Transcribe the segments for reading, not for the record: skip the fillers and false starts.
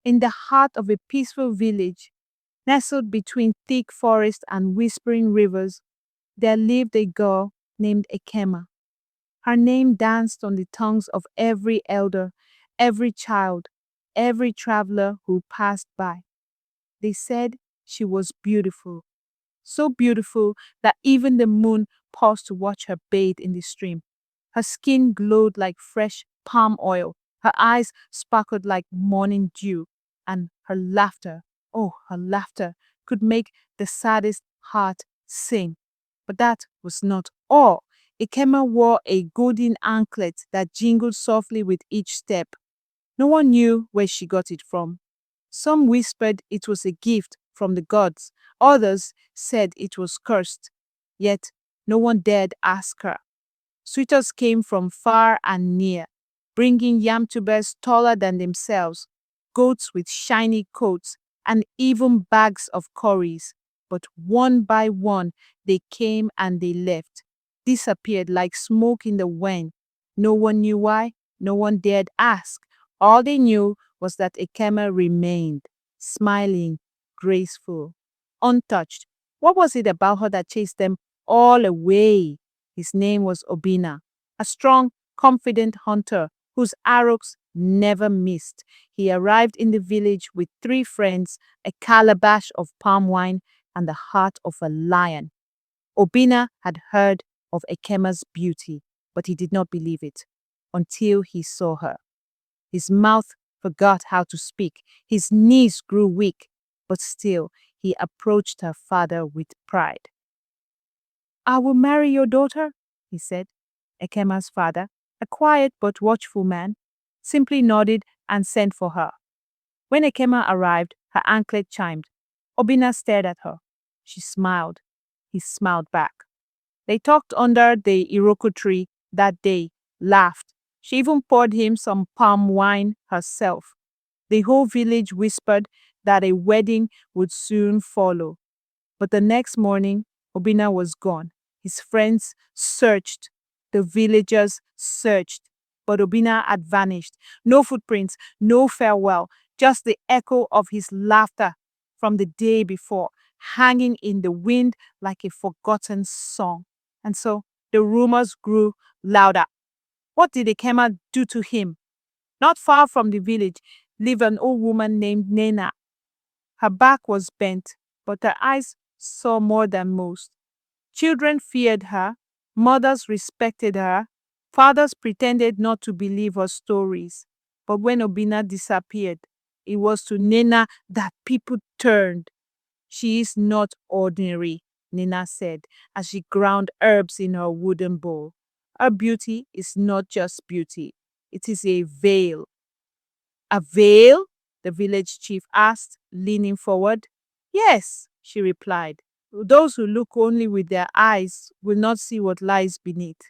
In the heart of a peaceful village, nestled between thick forests and whispering rivers, there lived a girl named Ekemma. Her name danced on the tongues of every elder, every child, every traveler who passed by. They said she was beautiful, so beautiful that even the moon paused to watch her bathe in the stream. Her skin glowed like fresh palm oil, her eyes sparkled like morning dew, and her laughter, oh, her laughter, could make the saddest heart sing. But that was not all. Ekemma wore a golden anklet that jingled softly with each step. No one knew where she got it from. Some whispered it was a gift from the gods. Others said it was cursed. Yet no one dared ask her. Suitors came from far and near, bringing yam tubers taller than themselves, goats with shiny coats, and even bags of curries. But one by one, they came and they left, disappeared like smoke in the wind. No one knew why, no one dared ask. All they knew was that Ekemma remained, smiling, graceful, untouched. What was it about her that chased them all away? His name was Obina, a strong, confident hunter whose arrows never missed. He arrived in the village with 3 friends, a calabash of palm wine, and the heart of a lion. Obina had heard of Ekemma's beauty, but he did not believe it until he saw her. His mouth forgot how to speak, his knees grew weak, but still he approached her father with pride. "I will marry your daughter," he said. Ekemma's father, a quiet but watchful man, simply nodded and sent for her. When Ekemma arrived, her anklet chimed. Obina stared at her. She smiled. He smiled back. They talked under the Iroko tree that day, laughed. She even poured him some palm wine herself. The whole village whispered that a wedding would soon follow. But the next morning, Obina was gone. His friends searched. The villagers searched. But Obina had vanished. No footprints, no farewell, just the echo of his laughter from the day before, hanging in the wind like a forgotten song. And so the rumors grew louder. What did Ekemma do to him? Not far from the village lived an old woman named Nena. Her back was bent, but her eyes saw more than most. Children feared her, mothers respected her, fathers pretended not to believe her stories. But when Obina disappeared, it was to Nena that people turned. "She is not ordinary," Nena said as she ground herbs in her wooden bowl. "Her beauty is not just beauty, it is a veil." "A veil?" the village chief asked, leaning forward. "Yes," she replied. "Those who look only with their eyes will not see what lies beneath."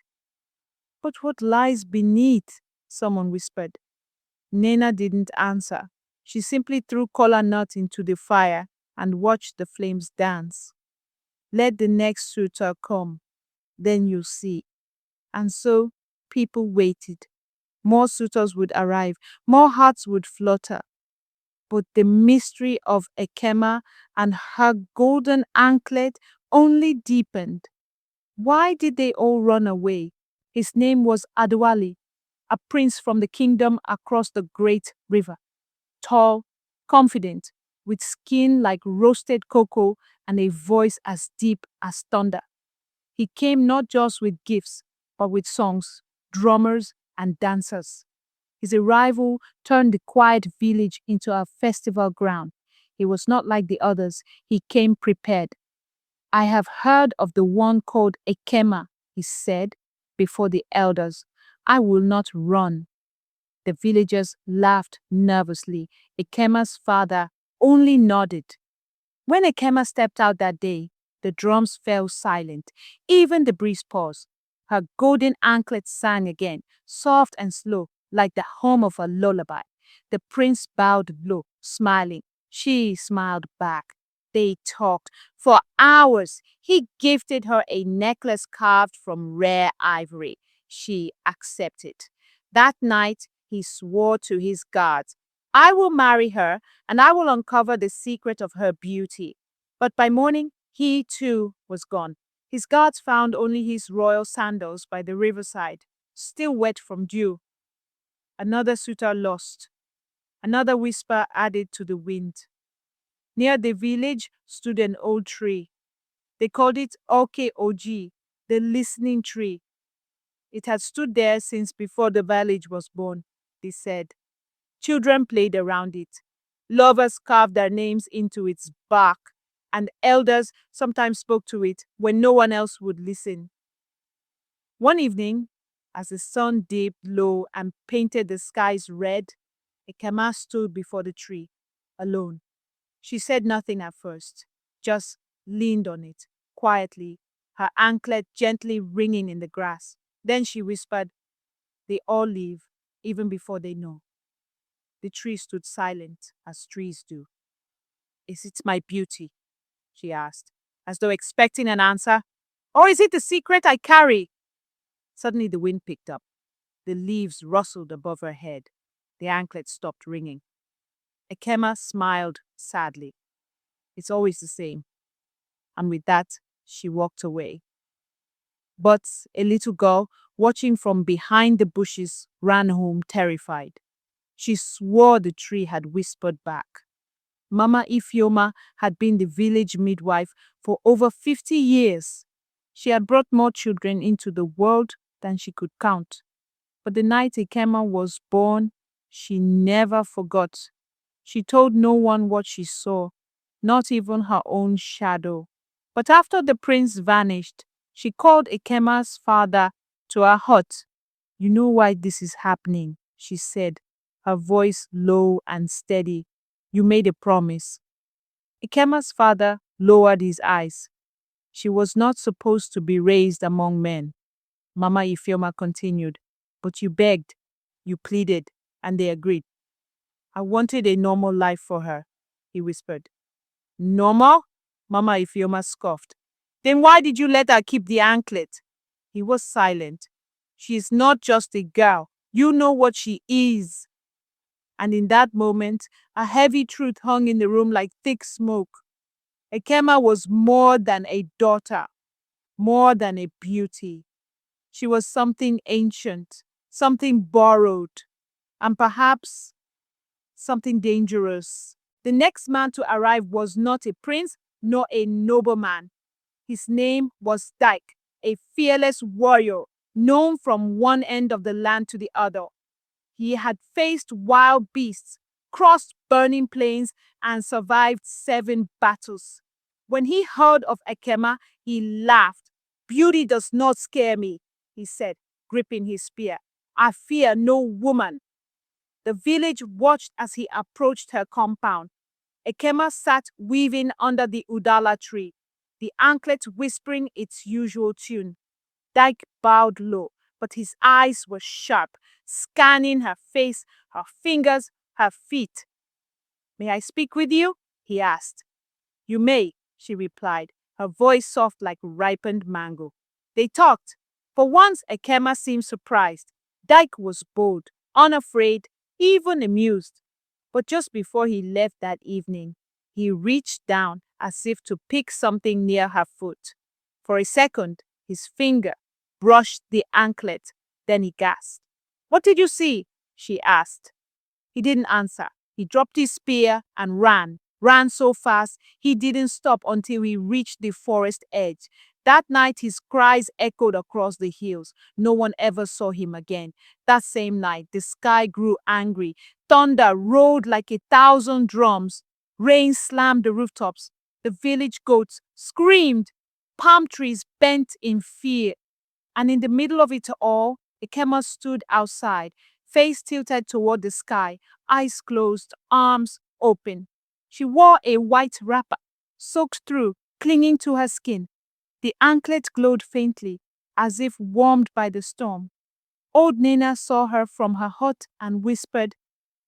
"But what lies beneath?" someone whispered. Nena didn't answer. She simply threw kola nut into the fire and watched the flames dance. "Let the next suitor come, then you'll see." And so people waited. More suitors would arrive, more hearts would flutter. But the mystery of Ekemma and her golden anklet only deepened. Why did they all run away? His name was Adwali, a prince from the kingdom across the great river. Tall, confident, with skin like roasted cocoa and a voice as deep as thunder. He came not just with gifts, but with songs, drummers, and dancers. His arrival turned the quiet village into a festival ground. He was not like the others. He came prepared. "I have heard of the one called Ekemma," he said before the elders. "I will not run." The villagers laughed nervously. Ekemma's father only nodded. When Ekemma stepped out that day, the drums fell silent. Even the breeze paused. Her golden anklet sang again, soft and slow, like the hum of a lullaby. The prince bowed low, smiling. She smiled back. They talked for hours. He gifted her a necklace carved from rare ivory. She accepted. That night, he swore to his gods, I will marry her, and I will uncover the secret of her beauty. But by morning, he too was gone. His guards found only his royal sandals by the riverside, still wet from dew. Another suitor lost. Another whisper added to the wind. Near the village stood an old tree. They called it Oji, the listening tree. It had stood there since before the village was born, they said. Children played around it. Lovers carved their names into its bark, and elders sometimes spoke to it when no one else would listen. One evening, as the sun dipped low and painted the skies red, Ekemma stood before the tree, alone. She said nothing at first, just leaned on it, quietly, her anklet gently ringing in the grass. Then she whispered, "They all leave, even before they know." The tree stood silent, as trees do. "Is it my beauty?" she asked, as though expecting an answer. "Or is it the secret I carry?" Suddenly the wind picked up. The leaves rustled above her head. The anklet stopped ringing. Ekemma smiled sadly. "It's always the same." And with that, she walked away. But a little girl, watching from behind the bushes, ran home terrified. She swore the tree had whispered back. Mama Ifeoma had been the village midwife for over 50 years. She had brought more children into the world than she could count. But the night Ekemma was born, she never forgot. She told no one what she saw, not even her own shadow. But after the prince vanished, she called Ekemma's father to her hut. "You know why this is happening," she said, her voice low and steady. "You made a promise." Ekemma's father lowered his eyes. "She was not supposed to be raised among men," Mama Ifeoma continued. "But you begged, you pleaded, and they agreed." "I wanted a normal life for her," he whispered. "Normal?" Mama Ifeoma scoffed. "Then why did you let her keep the anklet?" He was silent. "She is not just a girl. You know what she is." And in that moment, a heavy truth hung in the room like thick smoke. Ekemma was more than a daughter, more than a beauty. She was something ancient, something borrowed, and perhaps something dangerous. The next man to arrive was not a prince nor a nobleman. His name was Dyke, a fearless warrior known from one end of the land to the other. He had faced wild beasts, crossed burning plains, and survived 7 battles. When he heard of Ekemma, he laughed. "Beauty does not scare me," he said, gripping his spear. "I fear no woman." The village watched as he approached her compound. Ekemma sat weaving under the udala tree, the anklet whispering its usual tune. Dyke bowed low, but his eyes were sharp, scanning her face, her fingers, her feet. "May I speak with you?" he asked. "You may," she replied, her voice soft like ripened mango. They talked. For once, Ekemma seemed surprised. Dyke was bold, unafraid, even amused. But just before he left that evening, he reached down as if to pick something near her foot. For a second, his finger brushed the anklet. Then he gasped. "What did you see?" she asked. He didn't answer. He dropped his spear and ran so fast he didn't stop until he reached the forest edge. That night his cries echoed across the hills. No one ever saw him again. That same night the sky grew angry. Thunder rolled like 1,000 drums. Rain slammed the rooftops. The village goats screamed. Palm trees bent in fear. And in the middle of it all, Ekemma stood outside, face tilted toward the sky, eyes closed, arms open. She wore a white wrapper, soaked through, clinging to her skin. The anklet glowed faintly, as if warmed by the storm. Old Nina saw her from her hut and whispered,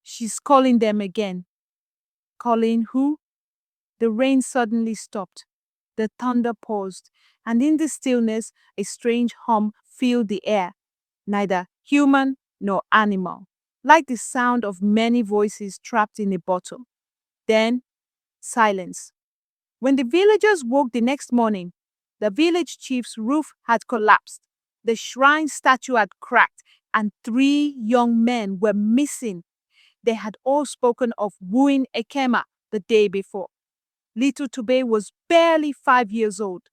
"She's calling them again." "Calling who?" The rain suddenly stopped. The thunder paused, and in the stillness, a strange hum filled the air, neither human nor animal. like the sound of many voices trapped in a bottle. Then, silence. When the villagers woke the next morning, the village chief's roof had collapsed, the shrine statue had cracked, and 3 young men were missing. They had all spoken of wooing Ekemma the day before. Little Tube was barely 5 years old.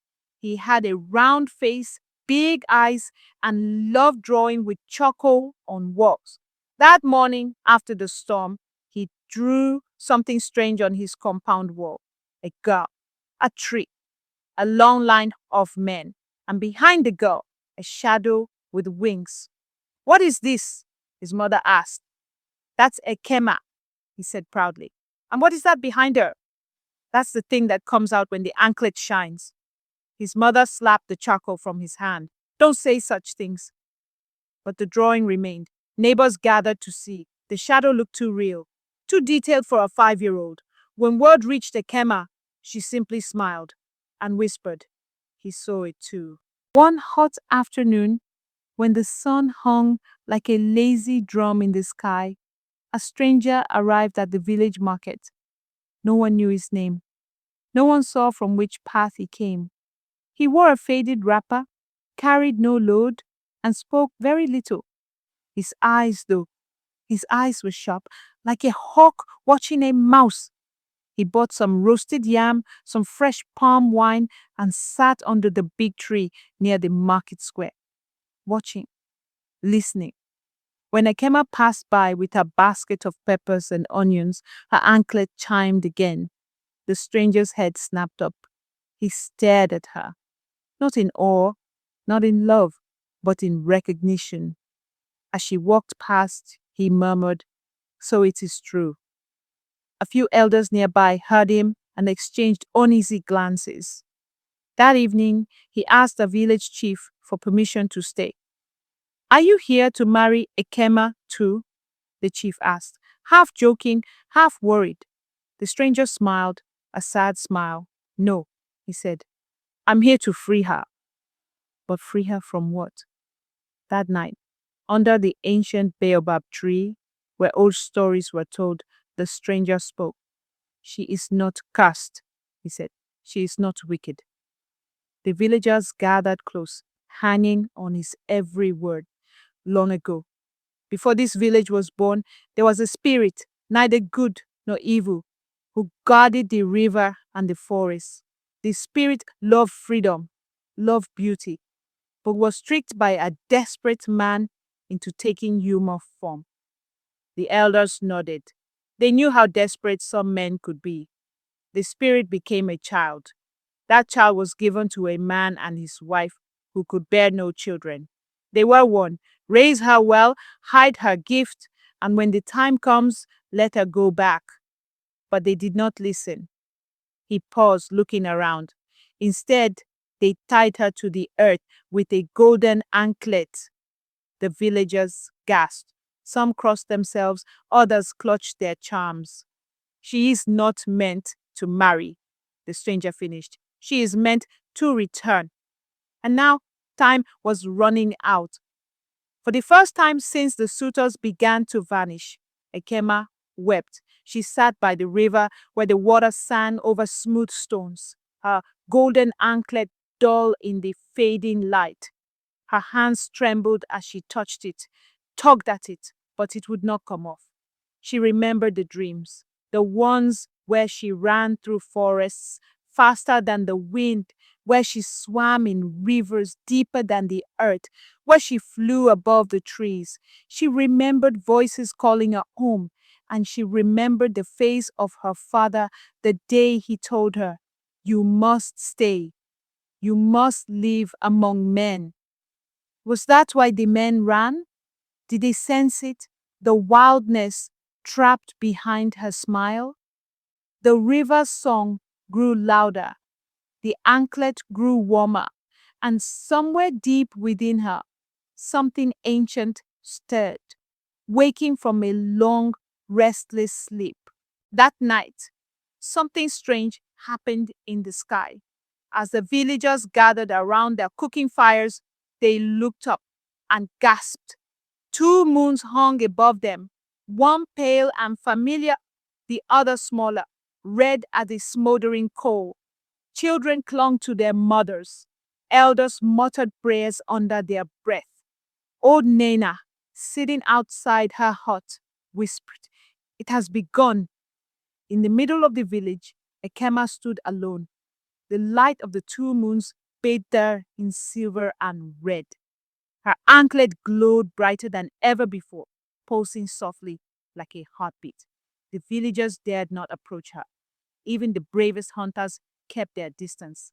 He had a round face, big eyes, and loved drawing with charcoal on walls. That morning, after the storm, he drew something strange on his compound wall: a girl, a tree, a long line of men, and behind the girl, a shadow with wings. "What is this?" his mother asked. "That's Ekemma," he said proudly. "And what is that behind her?" "That's the thing that comes out when the anklet shines." His mother slapped the charcoal from his hand. "Don't say such things." But the drawing remained. Neighbors gathered to see. The shadow looked too real, too detailed for a 5-year-old. When word reached Ekemma, she simply smiled and whispered, "He saw it too." One hot afternoon, when the sun hung like a lazy drum in the sky, a stranger arrived at the village market. No one knew his name. No one saw from which path he came. He wore a faded wrapper, carried no load, and spoke very little. His eyes, though, his eyes were sharp, like a hawk watching a mouse. He bought some roasted yam, some fresh palm wine, and sat under the big tree near the market square, watching, listening. When Ekemma passed by with her basket of peppers and onions, her anklet chimed again. The stranger's head snapped up. He stared at her, not in awe, not in love, but in recognition. As she walked past, he murmured, "So it is true." A few elders nearby heard him and exchanged uneasy glances. That evening, he asked the village chief for permission to stay. "Are you here to marry Ekemma too?" the chief asked, half joking, half worried. The stranger smiled, a sad smile. "No," he said. "I'm here to free her." But free her from what? That night, under the ancient baobab tree, where old stories were told, the stranger spoke. "She is not cursed," he said. "She is not wicked." The villagers gathered close, hanging on his every word. Long ago, before this village was born, there was a spirit, neither good nor evil, who guarded the river and the forest. The spirit loved freedom, loved beauty, but was tricked by a desperate man into taking human form. The elders nodded. They knew how desperate some men could be. The spirit became a child. That child was given to a man and his wife who could bear no children. They were one. Raise her well, hide her gift, and when the time comes, let her go back. But they did not listen. He paused, looking around. Instead, they tied her to the earth with a golden anklet. The villagers gasped. Some crossed themselves, others clutched their charms. "She is not meant to marry," the stranger finished. "She is meant to return." And now time was running out. For the first time since the suitors began to vanish, Ekemma wept. She sat by the river where the water sang over smooth stones, her golden anklet dull in the fading light. Her hands trembled as she touched it, tugged at it, but it would not come off. She remembered the dreams, the ones where she ran through forests faster than the wind, where she swam in rivers deeper than the earth, where she flew above the trees. She remembered voices calling her home, and she remembered the face of her father the day he told her, "You must stay. You must live among men." Was that why the men ran? Did they sense it? The wildness trapped behind her smile? The river's song grew louder. The anklet grew warmer. And somewhere deep within her, something ancient stirred, waking from a long, restless sleep. That night, something strange happened in the sky. As the villagers gathered around their cooking fires, they looked up and gasped. 2 moons hung above them, one pale and familiar, the other smaller, red as a smoldering coal. Children clung to their mothers. Elders muttered prayers under their breath. Old Nana, sitting outside her hut, whispered, "It has begun." In the middle of the village, Ekemma stood alone. The light of the two moons bathed her in silver and red. Her anklet glowed brighter than ever before, pulsing softly like a heartbeat. The villagers dared not approach her. Even the bravest hunters kept their distance.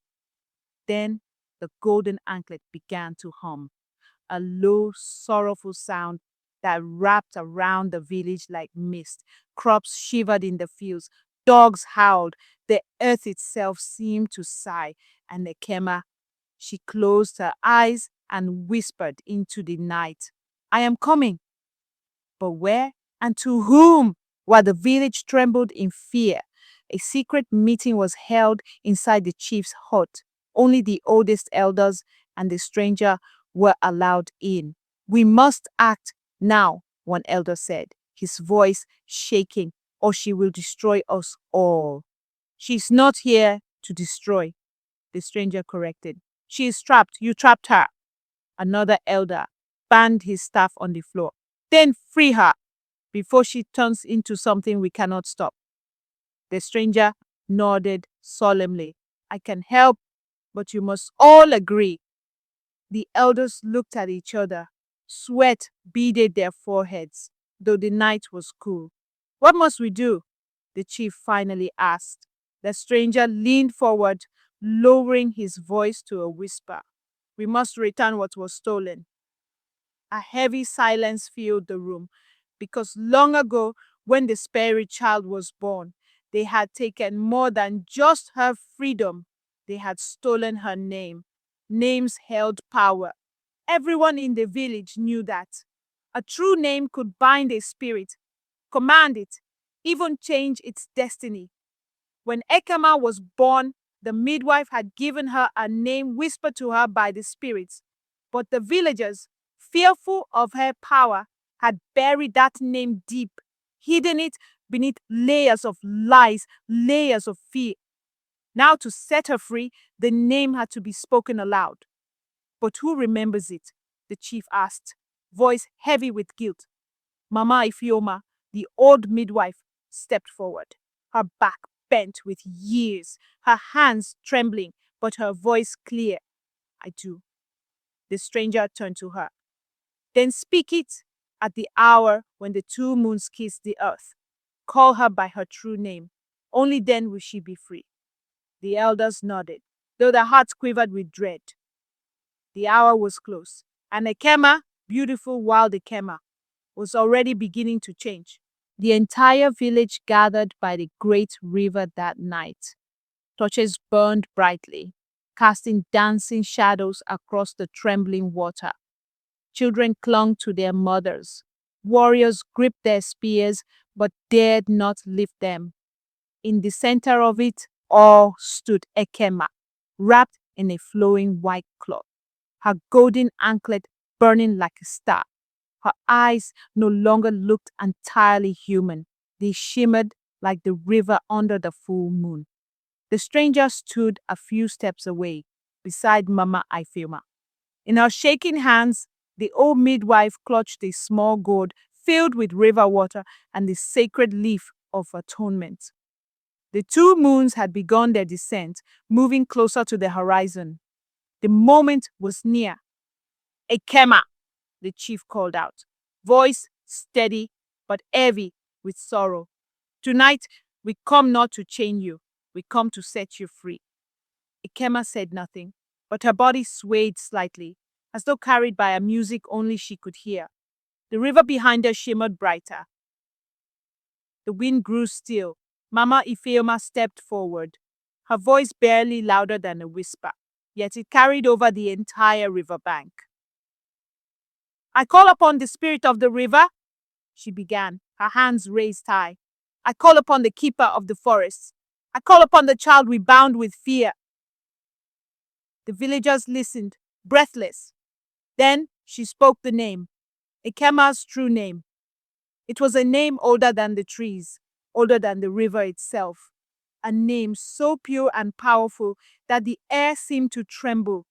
Then the golden anklet began to hum, a low, sorrowful sound that wrapped around the village like mist. Crops shivered in the fields, dogs howled, the earth itself seemed to sigh, and Ekemma, she closed her eyes and whispered into the night, "I am coming." But where and to whom? While the village trembled in fear, a secret meeting was held inside the chief's hut. Only the oldest elders and the stranger were allowed in. "We must act now," one elder said, his voice shaking, "or she will destroy us all." "She's not here to destroy," the stranger corrected. "She is trapped. You trapped her." Another elder banged his staff on the floor. "Then free her before she turns into something we cannot stop." The stranger nodded solemnly. "I can help, but you must all agree." The elders looked at each other. Sweat beaded their foreheads, though the night was cool. "What must we do?" the chief finally asked. The stranger leaned forward, lowering his voice to a whisper. "We must return what was stolen." A heavy silence filled the room, because long ago, when the spirit child was born, they had taken more than just her freedom. They had stolen her name. Names held power. Everyone in the village knew that. A true name could bind a spirit, command it, even change its destiny. When Ekemma was born, the midwife had given her a name whispered to her by the spirits. But the villagers, fearful of her power, had buried that name deep, hidden it beneath layers of lies, layers of fear. Now, to set her free, the name had to be spoken aloud. "But who remembers it?" the chief asked, voice heavy with guilt. Mama Ifeoma, the old midwife, stepped forward, her back bent with years, her hands trembling, but her voice clear. "I do." The stranger turned to her. "Then speak it at the hour when the two moons kiss the earth. Call her by her true name. Only then will she be free." The elders nodded, though their hearts quivered with dread. The hour was close, and Ekemma, beautiful wild Ekemma, was already beginning to change. The entire village gathered by the great river that night. Torches burned brightly, casting dancing shadows across the trembling water. Children clung to their mothers. Warriors gripped their spears but dared not lift them. In the center of it all stood Ekemma, wrapped in a flowing white cloth, her golden anklet burning like a star. Her eyes no longer looked entirely human. They shimmered like the river under the full moon. The stranger stood a few steps away, beside Mama Ifeoma. In her shaking hands, the old midwife clutched a small gourd filled with river water and the sacred leaf of atonement. The two moons had begun their descent, moving closer to the horizon. The moment was near. "Ekemma," the chief called out, voice steady but heavy with sorrow. "Tonight, we come not to chain you, we come to set you free." Ekemma said nothing, but her body swayed slightly, as though carried by a music only she could hear. The river behind her shimmered brighter. The wind grew still. Mama Ifeoma stepped forward, her voice barely louder than a whisper, yet it carried over the entire riverbank. "I call upon the spirit of the river," she began, her hands raised high. "I call upon the keeper of the forests. I call upon the child we bound with fear." The villagers listened, breathless. Then she spoke the name, Ekemma's true name. It was a name older than the trees, older than the river itself. A name so pure and powerful that the air seemed to tremble.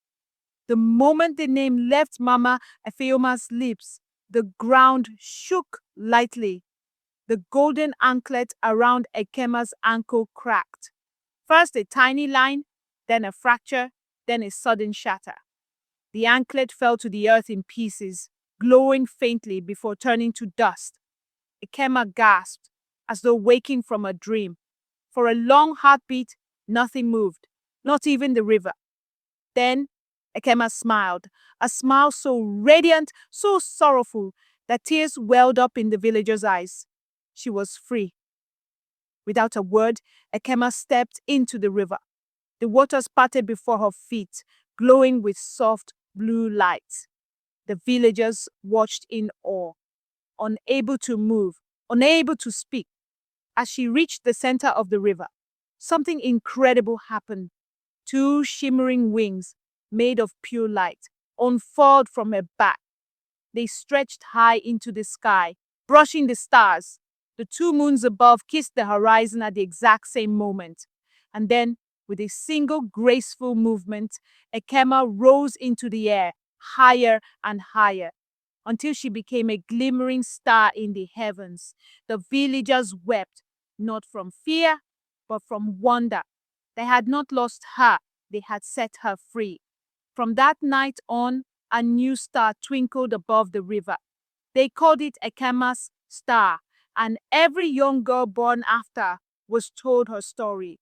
The moment the name left Mama Efeoma's lips, the ground shook lightly. The golden anklet around Ekemma's ankle cracked. First a tiny line, then a fracture, then a sudden shatter. The anklet fell to the earth in pieces, glowing faintly before turning to dust. Ekemma gasped, as though waking from a dream. For a long heartbeat, nothing moved, not even the river. Then Ekemma smiled, a smile so radiant, so sorrowful, that tears welled up in the villagers' eyes. She was free. Without a word, Ekemma stepped into the river. The waters parted before her feet, glowing with soft blue light. The villagers watched in awe, unable to move, unable to speak. As she reached the center of the river, something incredible happened. Two shimmering wings, made of pure light, unfurled from her back. They stretched high into the sky, brushing the stars. The two moons above kissed the horizon at the exact same moment. And then, with a single graceful movement, Ekemma rose into the air, higher and higher, until she became a glimmering star in the heavens. The villagers wept, not from fear, but from wonder. They had not lost her, they had set her free. From that night on, a new star twinkled above the river. They called it Ekemma's star, and every young girl born after was told her story,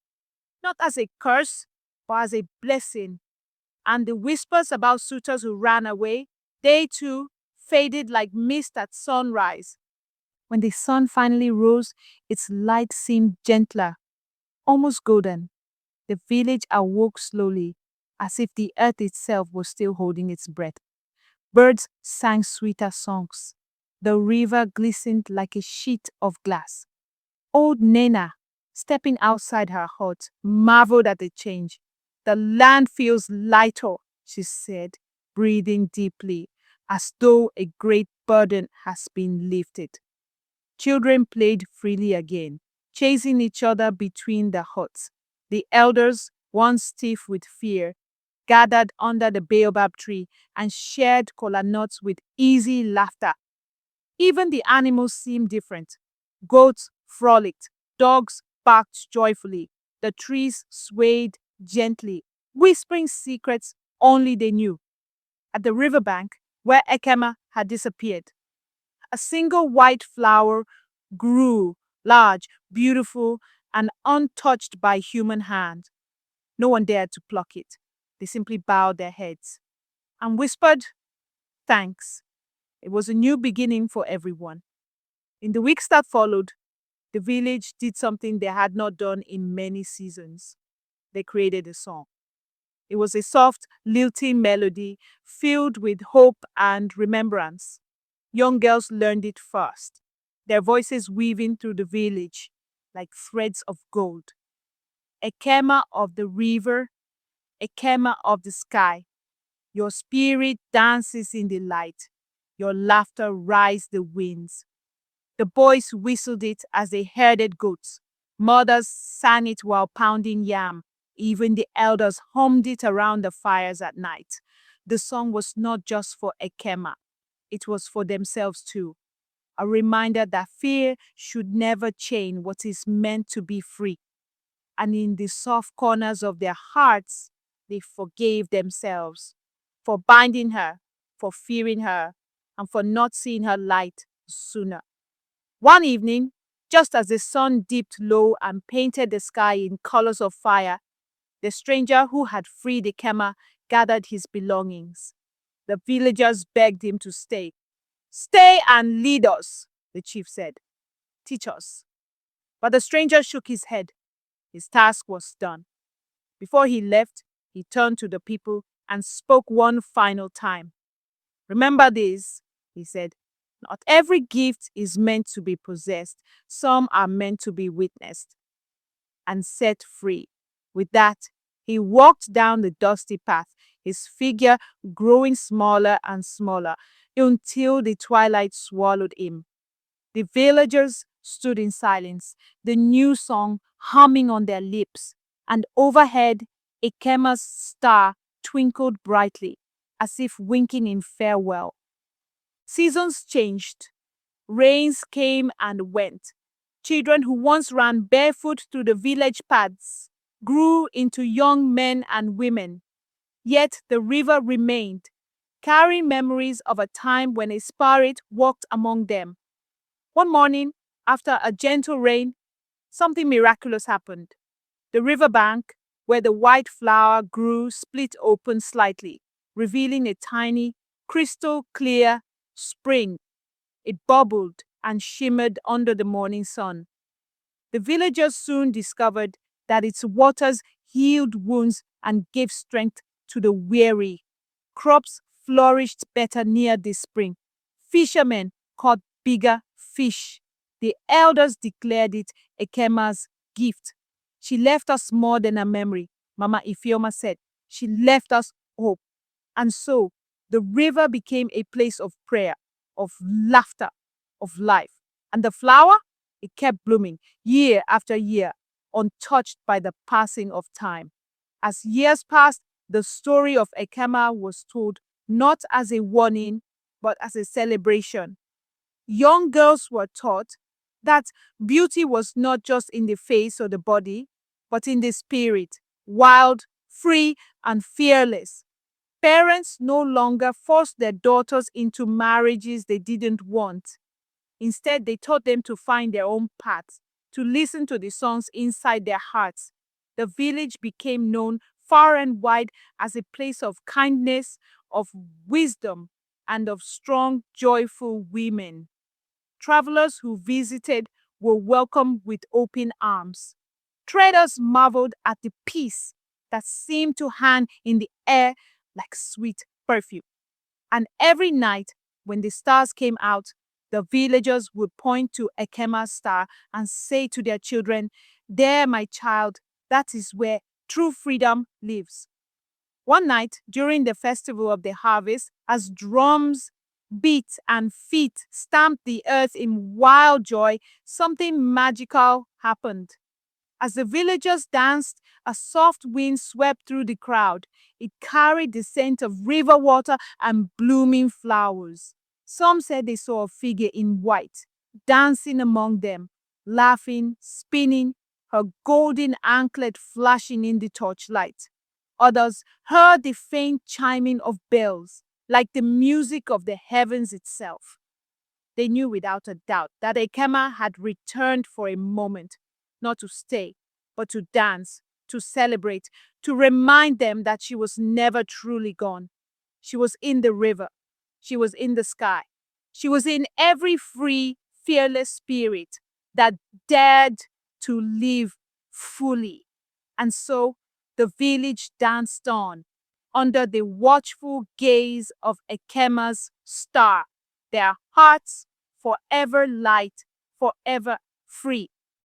not as a curse, but as a blessing. And the whispers about suitors who ran away, they too faded like mist at sunrise. When the sun finally rose, its light seemed gentler, almost golden. The village awoke slowly, as if the earth itself was still holding its breath. Birds sang sweeter songs. The river glistened like a sheet of glass. Old Nena, stepping outside her hut, marveled at the change. The land feels lighter, she said, breathing deeply, as though a great burden has been lifted. Children played freely again, chasing each other between the huts. The elders, once stiff with fear, gathered under the baobab tree and shared kola nuts with easy laughter. Even the animals seemed different. Goats frolicked, dogs barked joyfully, the trees swayed gently, whispering secrets only they knew. At the riverbank, where Ekemma had disappeared, a single white flower grew, large, beautiful, and untouched by human hand. No one dared to pluck it. They simply bowed their heads and whispered, "Thanks." It was a new beginning for everyone. In the weeks that followed, the village did something they had not done in many seasons. They created a song. It was a soft, lilting melody filled with hope and remembrance. Young girls learned it first, their voices weaving through the village like threads of gold. Ekemma of the river, Ekemma of the sky, your spirit dances in the light, your laughter rides the winds. The boys whistled it as they herded goats. Mothers sang it while pounding yam. Even the elders hummed it around the fires at night. The song was not just for Ekemma. It was for themselves too. A reminder that fear should never chain what is meant to be free. And in the soft corners of their hearts, they forgave themselves for binding her, for fearing her, and for not seeing her light sooner. One evening, just as the sun dipped low and painted the sky in colors of fire, the stranger who had freed Ekemma gathered his belongings. The villagers begged him to stay. "Stay and lead us," the chief said. "Teach us." But the stranger shook his head. His task was done. Before he left, he turned to the people and spoke one final time. "Remember this," he said. "Not every gift is meant to be possessed. Some are meant to be witnessed and set free." With that, he walked down the dusty path, his figure growing smaller and smaller until the twilight swallowed him. The villagers stood in silence, the new song humming on their lips, and overhead, Ekemma's star twinkled brightly, as if winking in farewell. Seasons changed. Rains came and went. Children who once ran barefoot through the village paths grew into young men and women. Yet the river remained, carrying memories of a time when a spirit walked among them. One morning, after a gentle rain, something miraculous happened. The riverbank, where the white flower grew, split open slightly, revealing a tiny, crystal clear spring. It bubbled and shimmered under the morning sun. The villagers soon discovered that its waters healed wounds and gave strength to the weary. Crops flourished better near the spring. Fishermen caught bigger fish. The elders declared it Ekemma's gift. She left us more than a memory, Mama Ifeoma said. She left us hope. And so the river became a place of prayer, of laughter, of life. And the flower, it kept blooming year after year, untouched by the passing of time. As years passed, the story of Ekemma was told not as a warning, but as a celebration. Young girls were taught that beauty was not just in the face or the body, but in the spirit, wild, free, and fearless. Parents no longer forced their daughters into marriages they didn't want. Instead, they taught them to find their own paths, to listen to the songs inside their hearts. The village became known far and wide as a place of kindness, of wisdom, and of strong, joyful women. Travelers who visited were welcomed with open arms. Traders marveled at the peace that seemed to hang in the air like sweet perfume. And every night, when the stars came out, the villagers would point to Ekemma's star and say to their children, "There, my child, that is where true freedom lives." One night, during the festival of the harvest, as drums beat and feet stamped the earth in wild joy, something magical happened. As the villagers danced, a soft wind swept through the crowd. It carried the scent of river water and blooming flowers. Some said they saw a figure in white, dancing among them, laughing, spinning, her golden anklet flashing in the torchlight. Others heard the faint chiming of bells, like the music of the heavens itself. They knew without a doubt that Ekemma had returned for a moment, not to stay, but to dance, to celebrate, to remind them that she was never truly gone. She was in the river. She was in the sky. She was in every free, fearless spirit that dared to live fully. And so the village danced on under the watchful gaze of Ekemma's star, their hearts forever light, forever free.